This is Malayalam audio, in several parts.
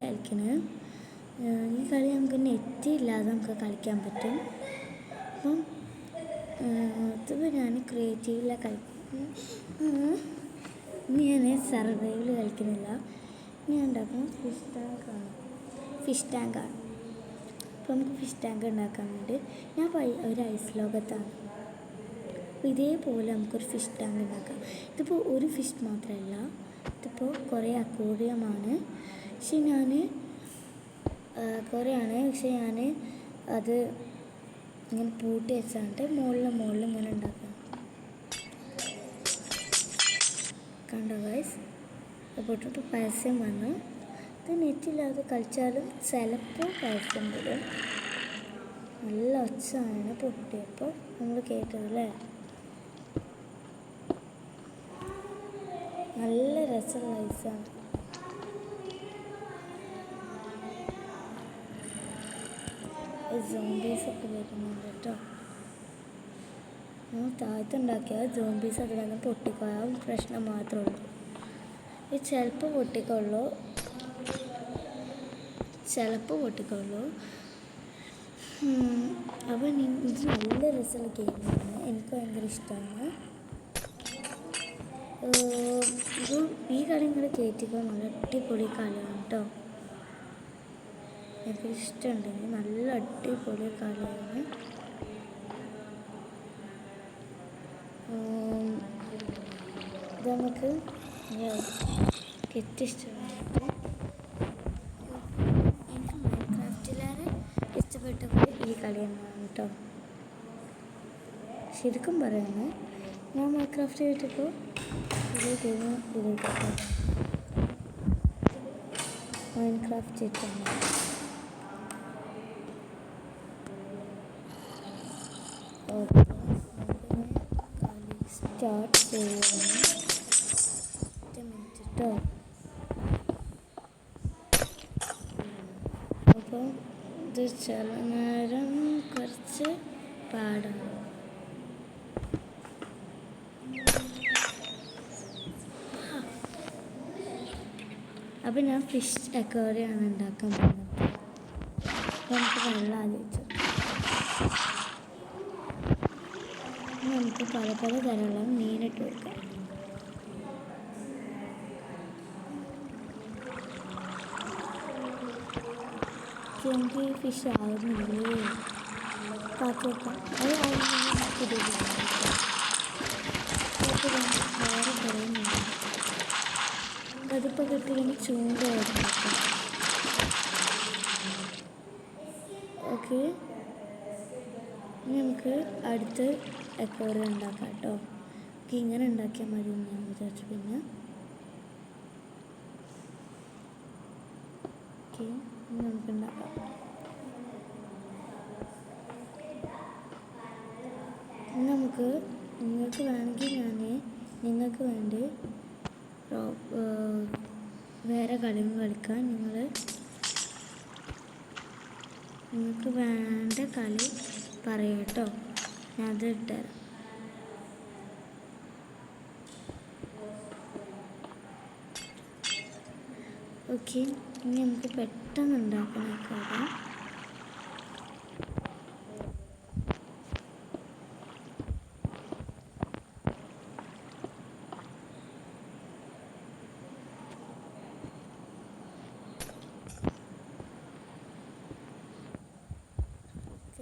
കളിക്കുന്നത്. ഈ കളി നമുക്ക് നെറ്റ് ഇല്ലാതെ നമുക്ക് കളിക്കാൻ പറ്റും. അപ്പം ഇതിപ്പോൾ ഞാൻ ക്രിയേറ്റീവിലാണ് കളിക്കുന്നത്. ഞാൻ സർവൈവൽ കളിക്കുന്നില്ല. ഞാൻ ഉണ്ടാക്കുന്നത് ഫിഷ് ടാങ്കാണ്. അപ്പോൾ നമുക്ക് ഫിഷ് ടാങ്ക് ഉണ്ടാക്കാൻ വേണ്ടി ഞാൻ ഒരു ഐസ് ലോകത്താണ്. അപ്പോൾ ഇതേപോലെ നമുക്കൊരു ഫിഷ് ടാങ്ക് ഉണ്ടാക്കാം. ഇതിപ്പോൾ ഒരു ഫിഷ് മാത്രമല്ല, ഇതിപ്പോൾ കുറേ അക്വേറിയമാണ്. പക്ഷെ ഞാൻ അത് ഇങ്ങനെ പൂട്ടി വെച്ചാണ്ട് മുകളിൽ ഇങ്ങനെ ഉണ്ടാക്കാം. കണ്ടോ ഗൈസ്? അപ്പോൾ പരസ്യം വന്നു. ഇത് നെറ്റില്ലാതെ കളിച്ചാലും ചിലപ്പോൾ പരസ്യം വരും. നല്ല ഒച്ചയാണ് പൊട്ടിയപ്പോൾ നമ്മൾ കേട്ടതല്ലേ. നല്ല രസമുള്ള ഐസാണ്. സോംബീസൊക്കെ വരുന്നുണ്ട് കേട്ടോ. താഴത്തുണ്ടാക്കിയാൽ സോംബീസ് അതിൽ നിന്ന് പൊട്ടിക്കൊള്ളാൻ പ്രശ്നം മാത്രമേ ഉള്ളൂ. ഇത് ചിലപ്പോൾ പൊട്ടിക്കൊള്ളൂ. അപ്പോൾ ഇത് നല്ല രസമുള്ള ഗെയിമാണ്. എനിക്ക് ഭയങ്കര ഇഷ്ടമാണ്. ഈ കളി നിങ്ങൾ കയറ്റിക്കോ. നല്ല അടിപൊളി കളിയാണ് കേട്ടോ. എനിക്ക് ഇഷ്ടമുണ്ടെങ്കിൽ നല്ല അടിപൊളി കളിയാണ്. ഇത് നമുക്ക് ഇഷ്ടമാണ്. എനിക്ക് മൈൻക്രാഫ്റ്റിലേറെ ഇഷ്ടപ്പെട്ടപ്പോൾ ഈ കളി തന്നെയാണ് കേട്ടോ. ശരിക്കും പറയുന്നത് ഞാൻ മൈൻക്രാഫ്റ്റ് കേട്ടപ്പോൾ മൈൻക്രാഫ്റ്റ് ചെയ്തിട്ടുണ്ട്. സ്റ്റാർട്ട് ചെയ്യണം. കേട്ടോ. അപ്പോൾ ഇത് ചില നേരം കുറച്ച് പാടാണ്. അപ്പോൾ ഞാൻ ഫിഷ് അക്വേറിയമാണ് ഉണ്ടാക്കാൻ പോകുന്നത്. അപ്പോൾ നമുക്ക് വെള്ളം ആലോചിച്ചു. നമുക്ക് പല തരമുള്ള മീനിട്ട് കൊടുക്കാം. എനിക്ക് ഫിഷ് ആവുന്നില്ലേ കാത്തു വെക്കാം. അത് വേറെ പറയുന്നുണ്ട്. അതിപ്പോൾ കിട്ടില്ലെങ്കിൽ ചൂണ്ടായിരിക്കും. ഓക്കെ, ഇനി നമുക്ക് അടുത്ത് അക്വേറിയം ഉണ്ടാക്കാം കേട്ടോ. ഓക്കെ, ഇങ്ങനെ ഉണ്ടാക്കിയാൽ മതി എന്ന് ഞാൻ വിചാരിച്ചു. പിന്നെ ഓക്കെ, ഇനി നമുക്ക് ഉണ്ടാക്കാം. നിങ്ങൾക്ക് വേണമെങ്കിൽ നിങ്ങൾക്ക് വേണ്ടി വേറെ കളികൾ കളിക്കാൻ നിങ്ങൾക്ക് വേണ്ട കളി പറയാം കേട്ടോ. ഞാൻ അത് ഇട്ടുതരാം. ഓക്കെ, ഇനി നമുക്ക് പെട്ടെന്ന് ഉണ്ടാക്കണം.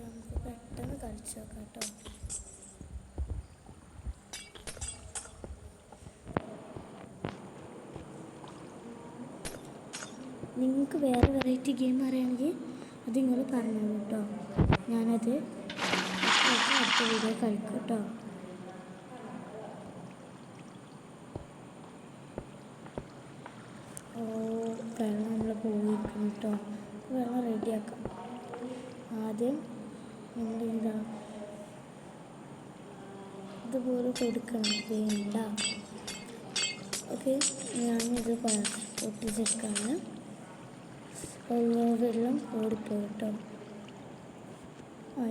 നമുക്ക് പെട്ടെന്ന് കളിച്ചു നോക്കാം കേട്ടോ. നിങ്ങൾക്ക് വേറെ വെറൈറ്റി ഗെയിം അറിയാമെങ്കിൽ അത് നിങ്ങൾ പറഞ്ഞോളൂ കേട്ടോ. ഞാനത് അടുത്ത വീഡിയോ കളിക്കും കേട്ടോ. വെള്ളം നമ്മൾ പോയിരിക്കും കേട്ടോ. വെള്ളം റെഡിയാക്കാം. ആദ്യം നമ്മൾ ഇതുപോലെ കൊടുക്കണം. വേണ്ട. ഓക്കെ, ഞാനിത് പൊട്ടിച്ചെടുക്കാണ്. വെള്ളം ഓടിപ്പോയി കേട്ടോ.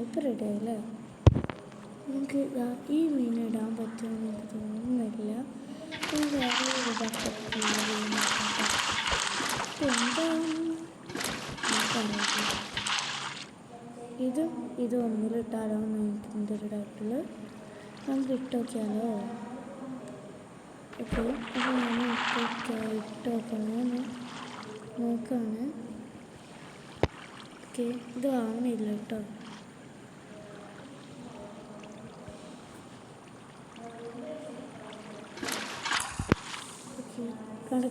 ഇപ്പോൾ റെഡി ആയില്ലേ. നമുക്ക് ഈ മീൻ ഇടാൻ പറ്റുമെന്ന് എനിക്ക് തോന്നുന്നില്ല. വേറെ ഒരു എന്താ ഇത് ഒന്നിലിട്ടാലോ എന്ന് എനിക്ക് ഒരു ഡൗട്ടിൽ നമുക്ക് ഇട്ട് നോക്കിയാലോ. ഓക്കെ, അപ്പോൾ ഞാൻ ഇട്ട് നോക്കണമെന്ന് നോക്കുകയാണ്. ഓക്കെ, ഇത് ആവണില്ല കേട്ടോ. ഓക്കെ,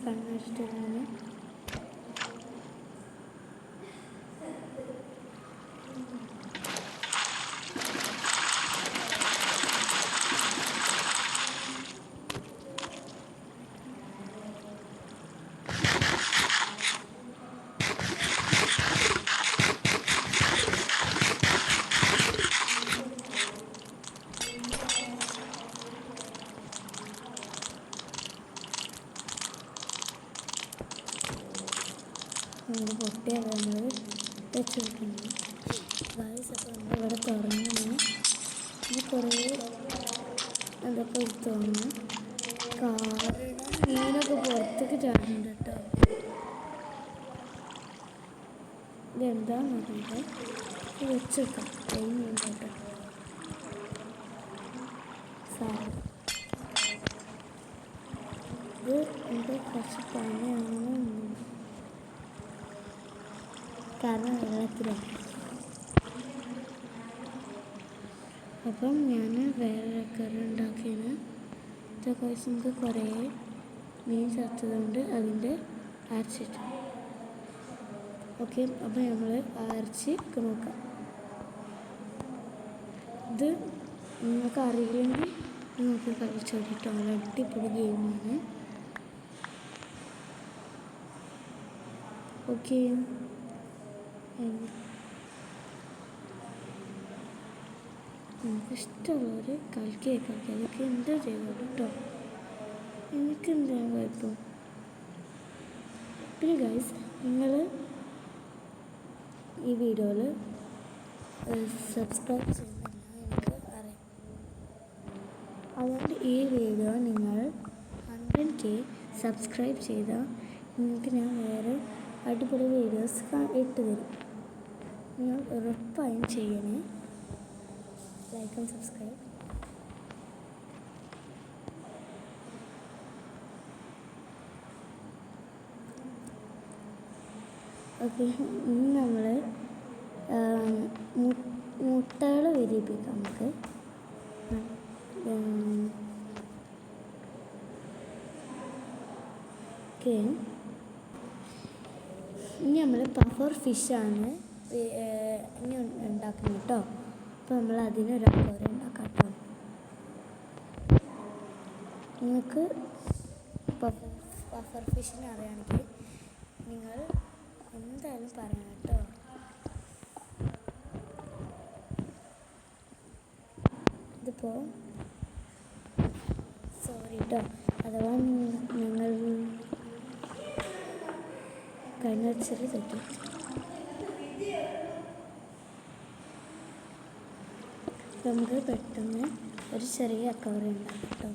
കണ്ണടിച്ചിട്ടാണ്. നമ്മൾ പൊട്ടിയത് നമ്മൾ വെച്ച് കൊടുക്കുന്നത് ഗൈസ്. അപ്പോൾ നമ്മളിവിടെ തുറന്നു ഇത് കുറേ എന്തൊക്കെ തോന്നുന്നു. മീനൊക്കെ പുറത്തേക്ക് ചാടുന്നുണ്ട് കേട്ടോ. ഇതെന്താന്ന് പറഞ്ഞിട്ട് വെച്ചേക്കാം. ടൈം കേട്ടോ സാറ്. ഇത് എനിക്ക് കുറച്ച് പണിയാണ്, കാരണം വെള്ളത്തിലാണ്. അപ്പം ഞാൻ വേറെ കറി ഉണ്ടാക്കിയത് ഇതൊക്കെ വെച്ച് നമുക്ക് കുറേ മീൻ ചത്തതുകൊണ്ട് അതിൻ്റെ അരച്ചിട്ട്. ഓക്കെ, അപ്പോൾ നമ്മൾ അരച്ച് നോക്കാം. ഇത് നിങ്ങൾക്ക് അറിയില്ലെങ്കിൽ നിങ്ങൾക്ക് കളിച്ചോടിട്ടോ. അടിപൊളി ഗെയിമാണ്. ഓക്കെ, നമുക്കിഷ്ടമുള്ളവർ കളിക്കുക. അതൊക്കെ എന്താ ചെയ്തോളൂ കേട്ടോ. എനിക്കെന്താണ് കുഴപ്പം. പിന്നെ ഗൈസ്, നിങ്ങൾ ഈ വീഡിയോയിൽ സബ്സ്ക്രൈബ് ചെയ്യുന്നില്ല എനിക്ക് അറിയാം. അതുകൊണ്ട് ഈ വീഡിയോ നിങ്ങൾ 100K സബ്സ്ക്രൈബ് ചെയ്താൽ നിങ്ങൾക്ക് ഞാൻ വേറെ അടിപൊളി വീഡിയോസ് ഇട്ട് തരും. നിങ്ങൾ ഉറപ്പായും ചെയ്യണേ. Like and subscribe. ഓക്കെ, ഇനി നമ്മൾ മുട്ടകൾ വിരിയിപ്പിക്കാം നമുക്ക്. ഓക്കെ, ഇനി നമ്മൾ പഫർ ഫിഷാണ് ഇനി ഉണ്ടാക്കുന്നത് കേട്ടോ. അപ്പോൾ നമ്മൾ അതിനൊരു അക്വേറിയം ഉണ്ടാക്കാം കേട്ടോ. നിങ്ങൾക്ക് പഫർ ഫിഷിനെ അറിയുകയാണെങ്കിൽ നിങ്ങൾ എന്തായാലും പറയണം കേട്ടോ. ഇതിപ്പോൾ സോറി കേട്ടോ, അഥവാ ഞങ്ങൾ കഴിഞ്ഞ ചെറിയ തെറ്റി. നമുക്ക് പെട്ടെന്ന് ഒരു ചെറിയ അക്വേറിയം ഉണ്ടാക്കാം കേട്ടോ.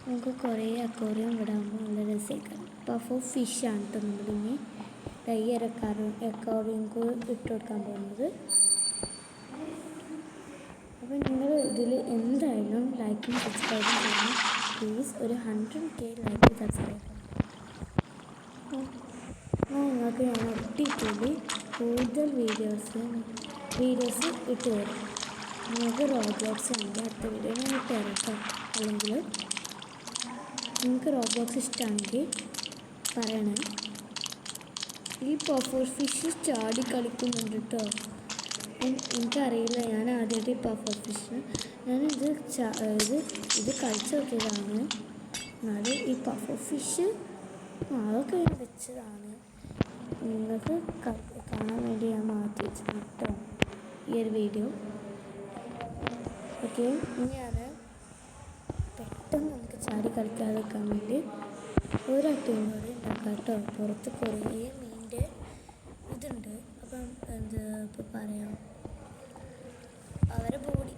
നമുക്ക് കുറേ അക്വേറിയം വിടാകുമ്പോൾ നല്ല രസമായിരിക്കും. പഫർ ഫിഷാണ് കേട്ടോ നമ്മളിനി ഈ അക്വേറിയംക്ക് ഇട്ട് കൊടുക്കാൻ പോകുന്നത്. അപ്പോൾ നിങ്ങൾ ഇതിൽ എന്തായാലും ലൈക്കും സബ്സ്ക്രൈബും ചെയ്യണം പ്ലീസ്. ഒരു 100K ലൈക്ക് സബ്സ്ക്രൈബ്. നിങ്ങൾക്ക് ഞാൻ അടിപൊളി കൂടുതൽ വീഡിയോസ് ഇട്ട് തരും. നിങ്ങൾക്ക് റോബ്ലോക്സ് ആണെങ്കിൽ അടുത്ത വീഡിയോ ഞാൻ ഇട്ട് തരാം കേട്ടോ. അല്ലെങ്കിൽ നിങ്ങൾക്ക് റോബ്ലോക്സ് ഇഷ്ടമാണെങ്കിൽ പറയണേ. ഈ പഫർ ഫിഷ് ചാടി കളിക്കുന്നുണ്ട് കേട്ടോ. എനിക്കറിയില്ല, ഞാൻ ആദ്യമായിട്ട് ഈ പഫർ ഫിഷ് ഇത് കളിച്ച് നോക്കിയതാണ്. എന്നാലും ഈ പഫർ ഫിഷ് അതൊക്കെ ഞാൻ വെച്ചതാണ്. നിങ്ങൾക്ക് കാണാൻ വേണ്ടി ഞാൻ മാറ്റി വെച്ചതാണ് കേട്ടോ ഈ ഒരു വീഡിയോ. ഓക്കെ, ഇനി ഞാൻ പെട്ടെന്ന് നമുക്ക് ചാടി കളിക്കാതിരിക്കാൻ വേണ്ടി ഒരു അട്ടയും കൂടി ഉണ്ടാക്കാം കേട്ടോ. പുറത്ത് കുറേ മീനിൻ്റെ ഇതുണ്ട്. അപ്പം ഇപ്പോൾ പറയാം, അവരെ ബോഡി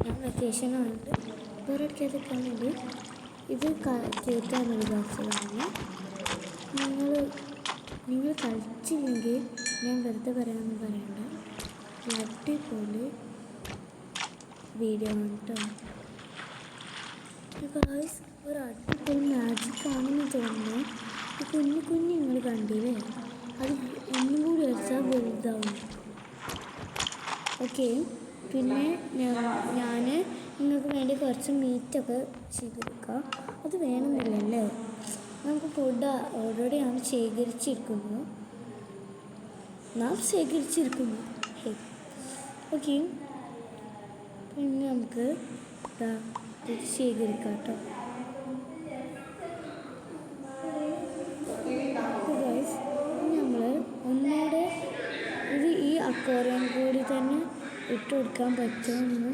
ഞാൻ വെക്കേഷനായിട്ട് വേറെടുക്കാതിരിക്കാൻ വേണ്ടി ഇത് കയറ്റാൻ വിചാരിച്ചതാണ്. നിങ്ങൾ നിങ്ങൾ കളിച്ചില്ലെങ്കിൽ ഞാൻ വെറുതെ പറയാമെന്ന് പറയണ്ട. അടിപൊളി വീഡിയോ ആണ് കേട്ടോ. ഗായ്സ് ഒരു അടിപൊളി മാജിക് ആണെന്ന് തോന്നുന്നു. ഈ കുഞ്ഞു നിങ്ങൾ കണ്ടില്ലേ, അത് ഒന്നും കൂടി വെച്ചാൽ വലുതാവും. ഓക്കെ, പിന്നെ ഞാൻ നിങ്ങൾക്ക് വേണ്ടി കുറച്ച് മീറ്റൊക്കെ ശേഖരിക്കാം. അത് വേണമെന്നില്ലല്ലേ, നമുക്ക് ഫുഡ് ഓൾറെഡി ശേഖരിച്ചിരിക്കുന്നു. ഓക്കെ, പിന്നെ നമുക്ക് ശേഖരിക്കാം കേട്ടോ. നമ്മൾ ഒന്നുകൂടെ ഇത് ഈ അക്വേറിയം കൂടി തന്നെ ഇട്ട് കൊടുക്കാൻ പറ്റുമെന്ന്.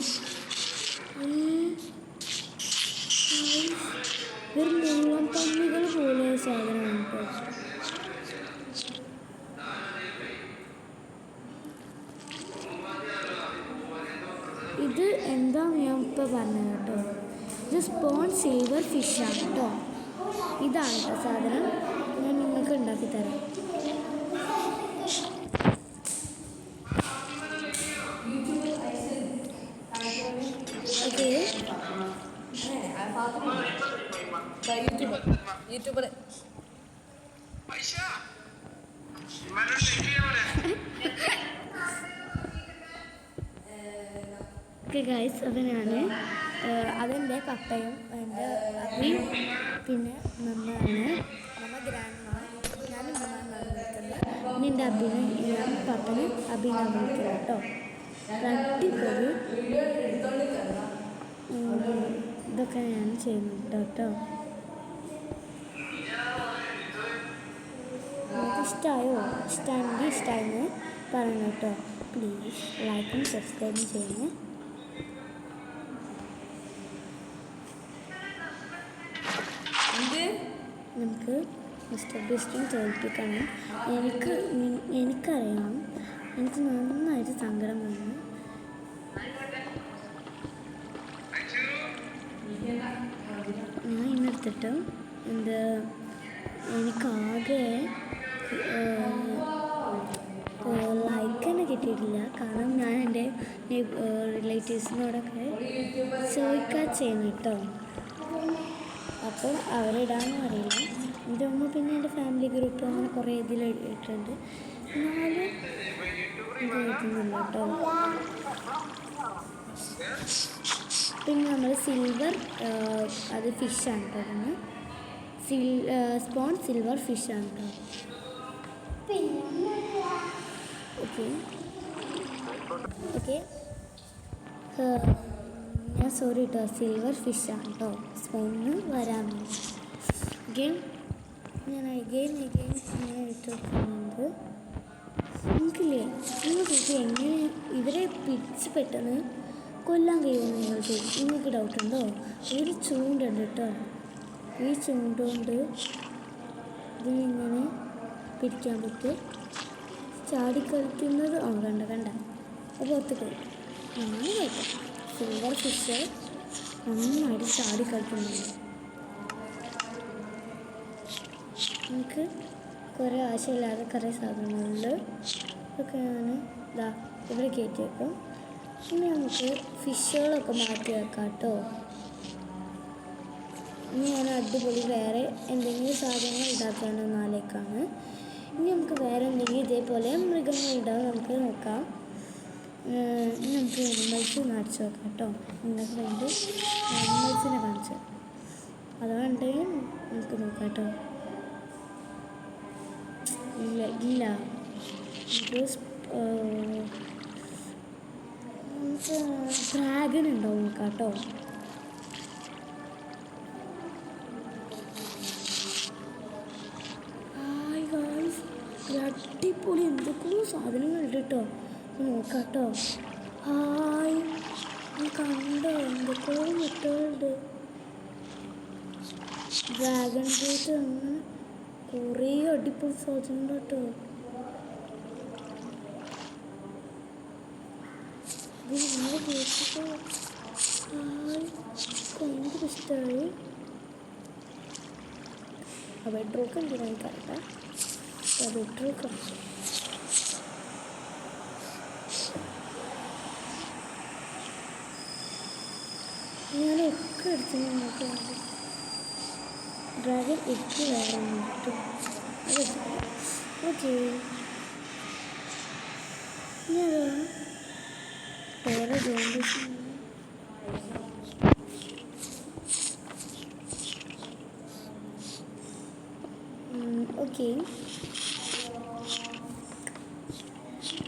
ഒരു മുള്ളം പന്നികൾ പോലെ സാധനമാണ് കേട്ടോ. ഇത് എന്താ ഞാൻ ഇപ്പോൾ പറഞ്ഞത് കേട്ടോ. ഇത് സ്പോൺ സിൽവർ ഫിഷാണ് കേട്ടോ. ഇതാണ് കേട്ടോ സാധനം. ഞാൻ നിങ്ങൾക്ക് ഉണ്ടാക്കി തരാം. ഓക്കെ, യൂട്യൂബർ ഓക്കെ ഗൈസ്, അപ്പോൾ ഞാൻ അതെൻ്റെ പപ്പയും എൻ്റെ അമ്മയും പിന്നെ മമ്മയാണ്. മമ്മ ഗ്രാൻഡ്മ, ഞാനും മമ്മ വിളിക്കുന്നത്. ഇനി എൻ്റെ അബിന് ഞാൻ പപ്പന് അബിനാണ് വിളിക്കുന്നത് കേട്ടോ. അടിപൊളി ഇതൊക്കെ ഞാൻ ചെയ്യുന്നുണ്ട് കേട്ടോ. നിങ്ങൾക്ക് ഇഷ്ടമായെന്ന് പറയണം കേട്ടോ. പ്ലീസ് ലൈക്കും സബ്സ്ക്രൈബും ചെയ്യണേ. നമുക്ക് മിസ്റ്റർ ബീസ്റ്റിനെ തോൽപ്പിക്കണം. എനിക്കറിയാം, എനിക്ക് നന്നായിട്ട് സങ്കടം വന്നു. ഞാൻ ഇന്നെടുത്തിട്ട് എനിക്കാകെ ലൈക്ക് തന്നെ കിട്ടിയിട്ടില്ല. കാരണം ഞാൻ എൻ്റെ റിലേറ്റീവ്സിനോടൊക്കെ ചോദിക്കാൻ ചെയ്യുന്നു കേട്ടോ. അപ്പോൾ അവരിടാനും അറിയില്ല. ഇതൊന്നും പിന്നെ എൻ്റെ ഫാമിലി ഗ്രൂപ്പ് അങ്ങനെ കുറേ ഇതിലിട്ടുണ്ട്. എന്നാലും ഇത് എഴുതുന്നില്ല കേട്ടോ. പിന്നെ നമ്മൾ സിൽവർ അത് ഫിഷാണ് കേട്ടോ. സ്പോൺ സിൽവർ ഫിഷാണ് കേട്ടോ. ഓക്കെ ഞാൻ സോറി കേട്ടോ, സിൽവർ ഫിഷാണ് കേട്ടോ. സ്പോണിന് വരാൻ അഗെയിൻ ഞാൻ അഗെയിൻ ഇട്ട് വെക്കുന്നുണ്ട്. നിങ്ങൾക്കില്ലേ, നിങ്ങൾക്ക് എങ്ങനെ ഇവരെ പിടിച്ച് പെട്ടെന്ന് കൊല്ലാൻ കഴിയുമെന്ന് നിങ്ങൾ ചോദിക്കും. നിങ്ങൾക്ക് ഡൗട്ടുണ്ടോ? ഒരു ചൂണ്ടുണ്ട് കേട്ടോ. ഈ ചൂണ്ടുകൊണ്ട് ഇതിനിങ്ങനെ പിടിക്കാൻ പറ്റും. ചാടിക്കളിക്കുന്നത് കണ്ട അപ്പോൾ ഒത്തുപോയി. ഞാൻ കഴിക്കാം. സിൽവർ ഫിഷ് നന്നായിട്ട് ചാടിക്കളിക്കുന്നുണ്ട്. നമുക്ക് കുറേ ആശയമില്ലാതെ കുറേ സാധനങ്ങളുണ്ട്. ഇതൊക്കെ ഞാൻ ഇവിടെ കയറ്റി വെക്കും. ഇനി നമുക്ക് ഫിഷുകളൊക്കെ മാറ്റി വെക്കാം കേട്ടോ. ഇനി ഞാൻ അടിപൊളി വേറെ എന്തെങ്കിലും സാധനങ്ങൾ ഉണ്ടാക്കാനൊന്നും ആലേക്കാണ്. ഇനി നമുക്ക് വേറെ എന്തെങ്കിലും ഇതേപോലെ മൃഗങ്ങൾ ഉണ്ടാവും, നമുക്ക് നോക്കാം. ഇനി നമുക്ക് ആനിമൽസ് കാണിച്ചു നോക്കാം കേട്ടോ. നിങ്ങൾക്ക് വേണ്ടി ആനിമൽസിനെ കാണിച്ചു അതുകൊണ്ട് നമുക്ക് നോക്കാം കേട്ടോ. ഇല്ല നമുക്ക് ഡ്രാഗൺ ഉണ്ടാവും നോക്കാം കേട്ടോ. അടിപൊളി എന്തൊക്കെയോ സാധനങ്ങളുണ്ട് കേട്ടോ. നോക്കാം കേട്ടോ. ഹായ്, കണ്ടോ എന്തൊക്കെയോ മുട്ടകളുണ്ട്. ഡ്രാഗൺ ഫ്രൂട്ട് അങ്ങനെ കുറേ അടിപൊളി സാധനമുണ്ട് കേട്ടോ. ഇത് നമ്മൾ കേട്ടിട്ടോ. ഹായ്, ഭയങ്കര ഇഷ്ടമായി. ബെഡ്റൂക്ക് എന്തിനായി കറക്റ്റാ. അത് ഇട്ട് കുറച്ച് ഞാനൊക്കെ എടുത്ത് നോക്കി ഡ്രാഗൺ എഗ് വേറെ കിട്ടും അത് ഓക്കെ ഞാനോ വേറെ ജോലീസ് ഓക്കെ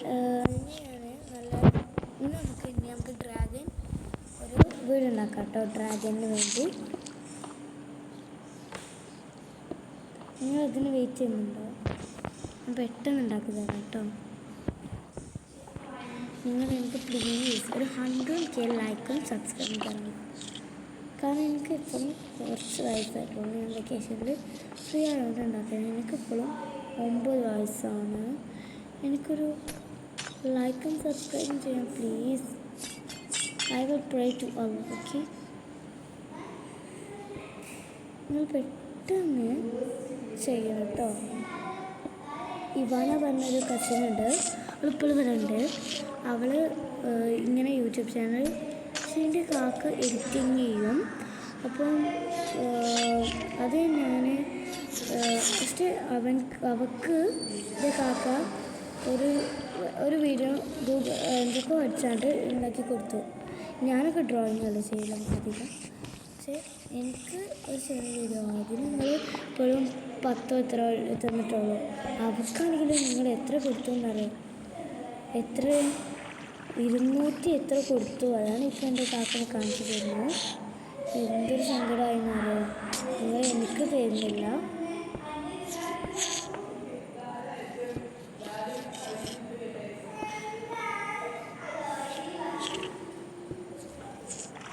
ഇനിയാണ് നല്ല നമുക്ക് ഡ്രാഗൺ ഒരു വീടുണ്ടാക്കാം കേട്ടോ ഡ്രാഗണിന് വേണ്ടി നിങ്ങൾ അതിന് വെയിറ്റ് ചെയ്യുന്നുണ്ടോ ഞാൻ പെട്ടെന്ന് ഉണ്ടാക്കി തരാം കേട്ടോ നിങ്ങൾ എനിക്ക് പ്ലീസ് ഒരു 100K ലൈക്കും സബ്സ്ക്രൈബും തരണം കാരണം എനിക്ക് ഇപ്പോഴും കുറച്ച് വയസ്സായിട്ടുള്ളൂ ഞാൻ വെക്കേഷനിൽ ഫ്രീ ആയതുകൊണ്ട് ഉണ്ടാക്കുന്നത് എനിക്കിപ്പോഴും 9 വയസ്സാണ് എനിക്കൊരു ലൈക്കും സബ്സ്ക്രൈബും ചെയ്യാം please I will pray to all okay നിങ്ങൾ പെട്ടെന്ന് ചെയ്യണം കേട്ടോ ഇവാന പറഞ്ഞൊരു കസിനുണ്ട് അവളിപ്പോൾ വരുന്നുണ്ട് അവൾ ഇങ്ങനെ യൂട്യൂബ് ചാനൽ എൻ്റെ കാക്ക എഡിറ്റിങ് ചെയ്യും അപ്പം അത് ഞാൻ ഫസ്റ്റ് അവൾക്ക് എൻ്റെ കാക്ക ഒരു വീഡിയോ എന്തൊക്കെ അടിച്ചാണ്ട് ഉണ്ടാക്കി കൊടുത്തു ഞാനൊക്കെ ഡ്രോയിങ്ങല്ല ചെയ്യലും അധികം പക്ഷേ എനിക്ക് ഒരു ചെറിയ വീഡിയോ അതിന് നിങ്ങൾ ഇപ്പോഴും 10 എത്ര തന്നിട്ടുള്ളൂ അവൾക്കാണെങ്കിലും നിങ്ങൾ എത്ര കൊടുത്തു എന്നറിയാം എത്ര 200 എത്ര കൊടുത്തു അതാണ് ഇപ്പോൾ എൻ്റെ കാക്കനെ കാണിച്ചു തരുന്നത് എന്തൊരു സങ്കടമായെന്ന് അറിയാം നിങ്ങൾ എനിക്ക് തരുന്നില്ല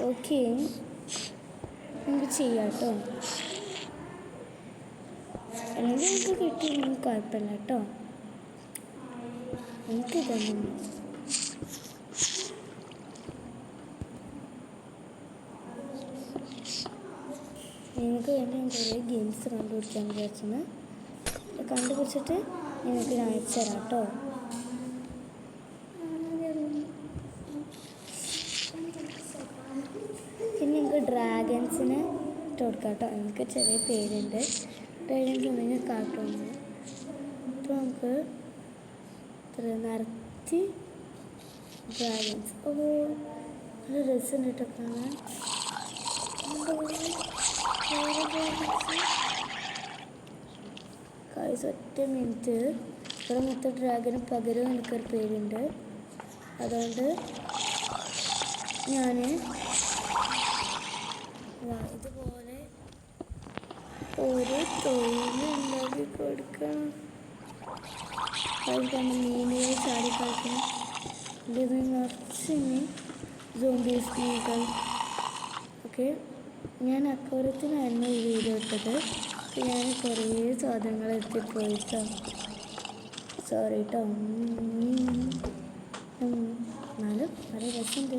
ഓക്കെ നമുക്ക് ചെയ്യാം കേട്ടോ അല്ലെങ്കിൽ എനിക്ക് കിട്ടിയില്ലെങ്കിൽ കുഴപ്പമില്ല കേട്ടോ എനിക്ക് തന്നെ നിങ്ങൾക്ക് വേണ്ടി ഞാൻ കുറേ ഗെയിംസ് കണ്ടുപിടിക്കാൻ വിചാരിച്ചത് കണ്ടുപിടിച്ചിട്ട് നിങ്ങൾക്ക് ഞാൻ അയച്ചു തരാം കേട്ടോ പിന്നെ നിങ്ങൾക്ക് ഡ്രാഗൺസിനെ ഇട്ട് കൊടുക്കാം കേട്ടോ എനിക്ക് ചെറിയ പേരുണ്ട് ഡ്രാഗൺസ് ഉണ്ടെങ്കിൽ കാട്ടുണ്ട് അപ്പോൾ നമുക്ക് നിറത്തി ഡ്രാഗൺസ് ഓ നല്ല രസമുണ്ട് കേട്ടോ കാണാൻ ഒറ്റ മിനിറ്റ് ഇവിടെ മൊത്തം ഡ്രാഗന് പകരം എനിക്കൊരു പേരുണ്ട് അതുകൊണ്ട് ഞാൻ ഇതുപോലെ ഒരു തൊഴിലുണ്ടാക്കി കൊടുക്കണം കളിക്കാൻ മീനുകൾ ചാടി കളിക്കണം ഇത് നിറച്ചിന് സോംബീസ് മീനുകൾ ഓക്കെ ഞാൻ അക്വരത്തിനായിരുന്നു ഈ വീഡിയോ ഇട്ടത് ഞാൻ കുറേ സാധനങ്ങൾ എത്തിപ്പോയിട്ടോ സോറി കേട്ടോ എന്നാലും വളരെ രസമുണ്ട്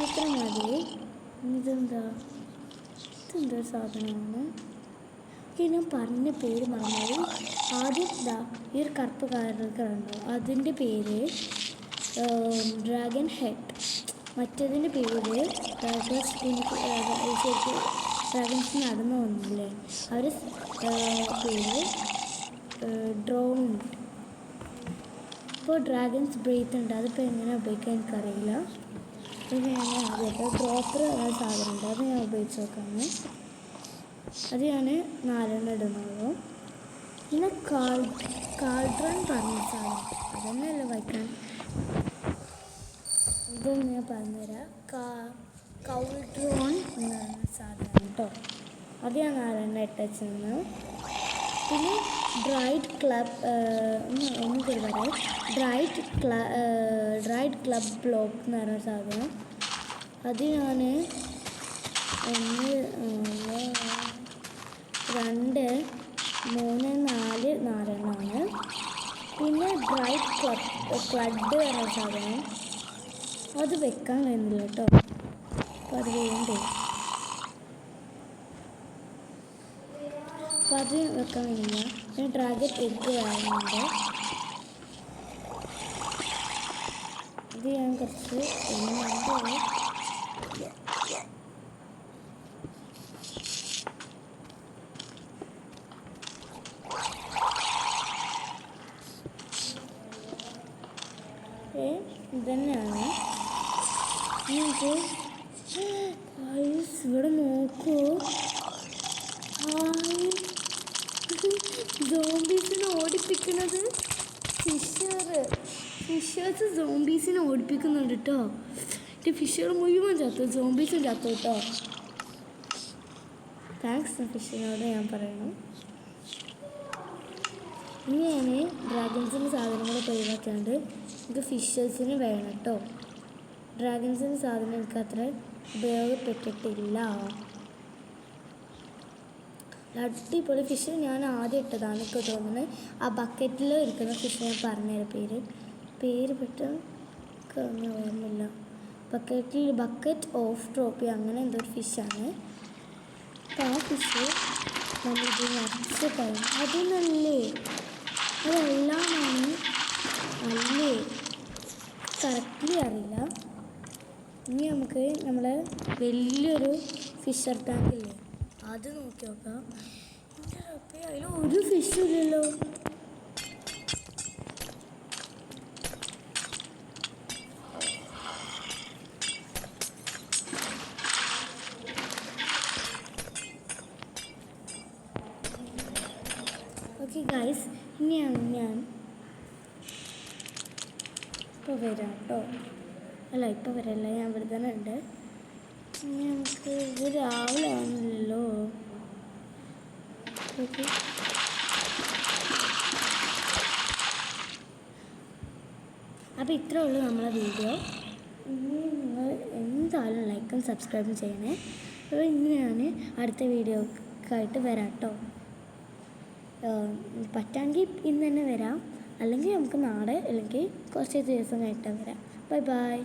ഇത്ര മതി ഇതെന്താ സാധനമാണ് ഓക്കെ ഞാൻ പറഞ്ഞ പേര് മറന്നത് ആദ്യം ഈ ഒരു കറുപ്പ് കളറൊക്കെ ഉണ്ടോ അതിൻ്റെ പേര് ഡ്രാഗൺ ഹെഡ് മറ്റേതിൻ്റെ പേര് ശരിക്കും ഡ്രാഗൺസ് നടന്നു വന്നില്ലേ അവർ പേര് ഡ്രോൺ ഇപ്പോൾ ഡ്രാഗൺസ് ബ്രീത്ത് ഉണ്ട് അതിപ്പോൾ എങ്ങനെ ഉപയോഗിക്കാൻ എനിക്കറിയില്ല അത് ഞാൻ ആദ്യമായിട്ട് ഡ്രോപ്പർ എന്ന സാധനമുണ്ട് അത് ഞാൻ ഉപയോഗിച്ച് നോക്കാണ് അത് ഞാൻ 4 ഇടുന്നുള്ളൂ പിന്നെ കാൾഡ്രൺ പറഞ്ഞ സാധനം അതന്നെയല്ല വായിക്കാൻ ഇതൊന്ന് ഞാൻ പറഞ്ഞുതരാം കൗൾട്രോൺ എന്ന് പറയുന്ന സാധനം കേട്ടോ അത് ഞാൻ 4 ഇട്ടു പിന്നെ ഡ്രൈഡ് ഒന്നും പറയാം ഡ്രൈഡ് ക്ലബ് ബ്ലോക്ക് എന്ന് പറഞ്ഞ സാധനം അത് ഞാൻ 1 2 3 4 4 പിന്നെ ഡ്രൈഡ് ക്ലഡ് പറഞ്ഞ സാധനം അത് വെക്കാൻ കഴിയുന്നില്ല കേട്ടോ അപ്പോൾ അത് വേണ്ടേ അപ്പോൾ അത് വെക്കാൻ കഴിയില്ല. പിന്നെ ഡ്രാഗൺ എഗ്ഗ് വേണമെന്നുണ്ട്. ഇത് ഞാൻ കുറച്ച് ഇതന്നെയാണ്. ഇവിടെ നോക്കൂ, സോംബീസിനെ ഓടിപ്പിക്കുന്നത്. ഫിഷേഴ്സ് സോംബീസിനെ ഓടിപ്പിക്കുന്നുണ്ട് കേട്ടോ. ഫിഷർ മുഴുവൻ ചത്തു, സോംബീസും ചത്തു കേട്ടോ. താങ്ക്സ് ഫിഷിനോട് ഞാൻ പറയണം. ഇനി ഞാൻ ഡ്രാഗൺസിൻ്റെ സാധനങ്ങളൊക്കെ ഒഴിവാക്കാണ്ട് എനിക്ക് ഫിഷേഴ്സിന് വേണം കേട്ടോ. ഡ്രാഗൺസിൻ്റെ സാധനം എനിക്ക് അത്ര ഉപയോഗപ്പെട്ടിട്ടില്ല. അടിപൊളി ഫിഷ് ഞാൻ ആദ്യം ഇട്ടതാണ് എനിക്ക് തോന്നുന്നത്. ആ ബക്കറ്റിൽ ഇരിക്കുന്ന ഫിഷ് ഞാൻ പറഞ്ഞുതരാം. പേര് പെട്ടെന്ന് ഓർമ്മയില്ല. ബക്കറ്റ് ഓഫ് ട്രോപ്പി അങ്ങനെ എന്തോ ഒരു ഫിഷാണ്. അപ്പോൾ ആ ഫിഷ് നമ്മളിത് നിറച്ച് കഴിഞ്ഞു. അതൊന്നല്ലേ, അതെല്ലാമാണ് അല്ലേ, കറക്റ്റ്ലി അറിയില്ല. ഇനി നമുക്ക് നമ്മളെ വലിയൊരു ഫിഷർ ടാങ്കില്ലേ അത് നോക്കി നോക്കാം. അതിൽ ഒരു ഫിഷും ഇല്ലല്ലോ. ഓക്കെ ഗൈസ്, ഇനിയാണ് ഞാൻ ഇപ്പോൾ വരാം കേട്ടോ. അല്ല ഇപ്പോൾ വരല്ല, ഞാൻ ഇവിടെ തന്നെ ഉണ്ട്. ഇനി നമുക്ക് ഇത് രാവിലെ ആണല്ലോ. ഓക്കെ, അപ്പോൾ ഇത്രേ ഉള്ളൂ നമ്മളെ വീഡിയോ. ഇനി നിങ്ങൾ എന്തായാലും ലൈക്കും സബ്സ്ക്രൈബും ചെയ്യണേ. അപ്പോൾ ഇനി ഞാൻ അടുത്ത വീഡിയോക്കായിട്ട് വരാം കേട്ടോ. പറ്റാമെങ്കിൽ ഇന്ന് തന്നെ വരാം, അല്ലെങ്കിൽ നമുക്ക് നാളെ അല്ലെങ്കിൽ കുറച്ച് ദിവസം കഴിഞ്ഞിട്ട് വരാം. Bye bye.